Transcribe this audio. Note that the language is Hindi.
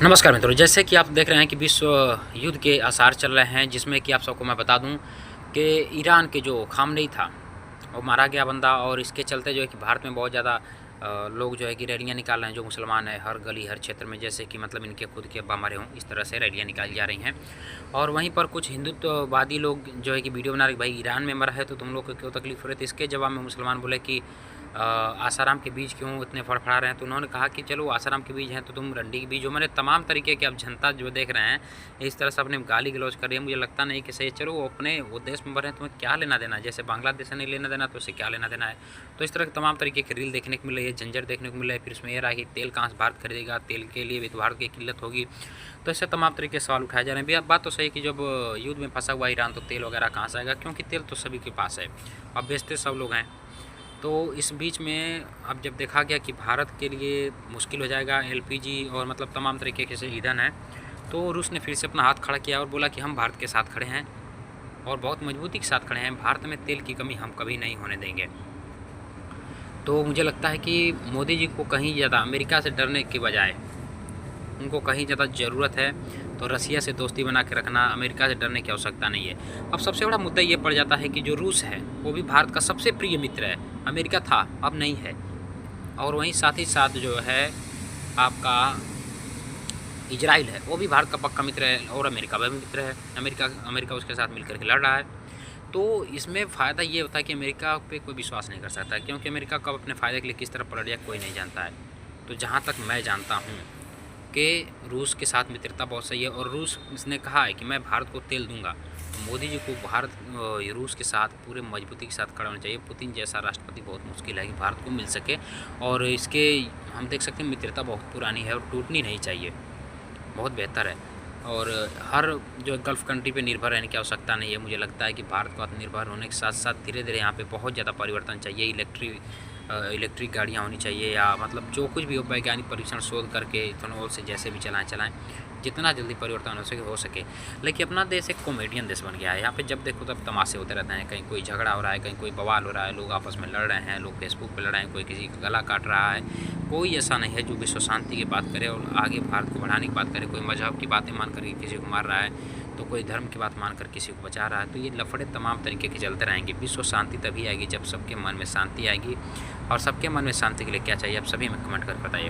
नमस्कार मित्रों, जैसे कि आप देख रहे हैं कि विश्व युद्ध के आसार चल रहे हैं, जिसमें कि आप सबको मैं बता दूं कि ईरान के जो खामनेई था वो मारा गया बंदा। और इसके चलते जो है कि भारत में बहुत ज़्यादा लोग जो है कि रैलियाँ निकाल रहे हैं। जो मुसलमान है हर गली हर क्षेत्र में, जैसे कि मतलब इनके खुद के अब्बा मरे हों, इस तरह से रैलियाँ निकाली जा रही हैं। और वहीं पर कुछ हिंदुत्ववादी लोग जो है कि वीडियो बना रहे, भाई ईरान में मरा है तो तुम लोग को क्यों तकलीफ हो रही है। तो इसके जवाब में मुसलमान बोले कि आसाराम के बीज क्यों इतने फड़फड़ा रहे हैं। तो उन्होंने कहा कि चलो आसाराम के बीज हैं तो तुम रंडी के बीज हो। मैंने तमाम तरीके के अब जनता जो देख रहे हैं इस तरह से अपने गाली गलौज कर रही है। मुझे लगता नहीं कि सही। चलो वो अपने वो देश में रहे हैं, तुम्हें क्या लेना देना है। जैसे बांग्लादेश से नहीं लेना देना तो उससे क्या लेना देना है। तो इस तरह के तमाम तरीके की रील देखने को मिल रही है, झंझट देखने को मिल रहा है। फिर इसमें यह रहा कि तेल कहाँ से भारत खरीदेगा, तेल के लिए भी तो भारत की किल्लत होगी। तो इससे तमाम तरीके से सवाल उठाए जा रहे हैं। बात तो सही कि जब युद्ध में फंसा हुआ ईरान तो तेल वगैरह कहाँ से आएगा, क्योंकि तेल तो सभी के पास है, अब बेचते सब लोग हैं। तो इस बीच में अब जब देखा गया कि भारत के लिए मुश्किल हो जाएगा एलपीजी और मतलब तमाम तरीके के से ईंधन है, तो रूस ने फिर से अपना हाथ खड़ा किया और बोला कि हम भारत के साथ खड़े हैं और बहुत मजबूती के साथ खड़े हैं। भारत में तेल की कमी हम कभी नहीं होने देंगे। तो मुझे लगता है कि मोदी जी को कहीं ज़्यादा अमेरिका से डरने के बजाय उनको कहीं ज़्यादा ज़रूरत है तो रसिया से दोस्ती बना के रखना, अमेरिका से डरने की आवश्यकता नहीं है। अब सबसे बड़ा मुद्दा ये पड़ जाता है कि जो रूस है वो भी भारत का सबसे प्रिय मित्र है। अमेरिका था, अब नहीं है। और वहीं साथ ही साथ जो है आपका इजराइल है, वो भी भारत का पक्का मित्र है और अमेरिका भी मित्र है। अमेरिका उसके साथ मिलकर के लड़ रहा है। तो इसमें फ़ायदा ये होता है कि अमेरिका पे कोई विश्वास नहीं कर सकता, क्योंकि अमेरिका कब अपने फ़ायदे के लिए किस तरह पलट जाए कोई नहीं जानता है। तो जहाँ तक मैं जानता हूँ कि रूस के साथ मित्रता बहुत सही है और रूस इसने कहा है कि मैं भारत को तेल दूंगा। तो मोदी जी को रूस के साथ पूरे मजबूती के साथ खड़ा होना चाहिए। पुतिन जैसा राष्ट्रपति बहुत मुश्किल है कि भारत को मिल सके। और इसके हम देख सकते हैं मित्रता बहुत पुरानी है और टूटनी नहीं चाहिए, बहुत बेहतर है। और हर जो गल्फ़ कंट्री पे निर्भर रहने की आवश्यकता नहीं है। मुझे लगता है कि भारत को आत्मनिर्भर होने के साथ साथ धीरे धीरे यहाँ पे बहुत ज़्यादा परिवर्तन चाहिए। इलेक्ट्रिक गाड़ियाँ होनी चाहिए, या मतलब जो कुछ भी हो, वैज्ञानिक परीक्षण शोध करके इथेनॉल से जैसे भी चलाएं जितना जल्दी परिवर्तन हो सके। लेकिन अपना देश एक कॉमेडियन देश बन गया है। यहाँ पे जब देखो तब तमाशे होते रहते हैं। कहीं कोई झगड़ा हो रहा है, कहीं कोई बवाल हो रहा है, लोग आपस में लड़ रहे हैं, लोग फेसबुक पर लड़ रहे हैं, कोई किसी का गला काट रहा है। कोई ऐसा नहीं है जो विश्व शांति की बात करे और आगे भारत को बढ़ाने की बात करे। कोई मजहब की बातें मान करके किसी को मार रहा है, तो कोई धर्म की बात मानकर किसी को बचा रहा है। तो ये लफड़े तमाम तरीके के चलते रहेंगे। विश्व शांति तभी आएगी जब सबके मन में शांति आएगी। और सबके मन में शांति के लिए क्या चाहिए आप सभी में कमेंट कर बताइएगा।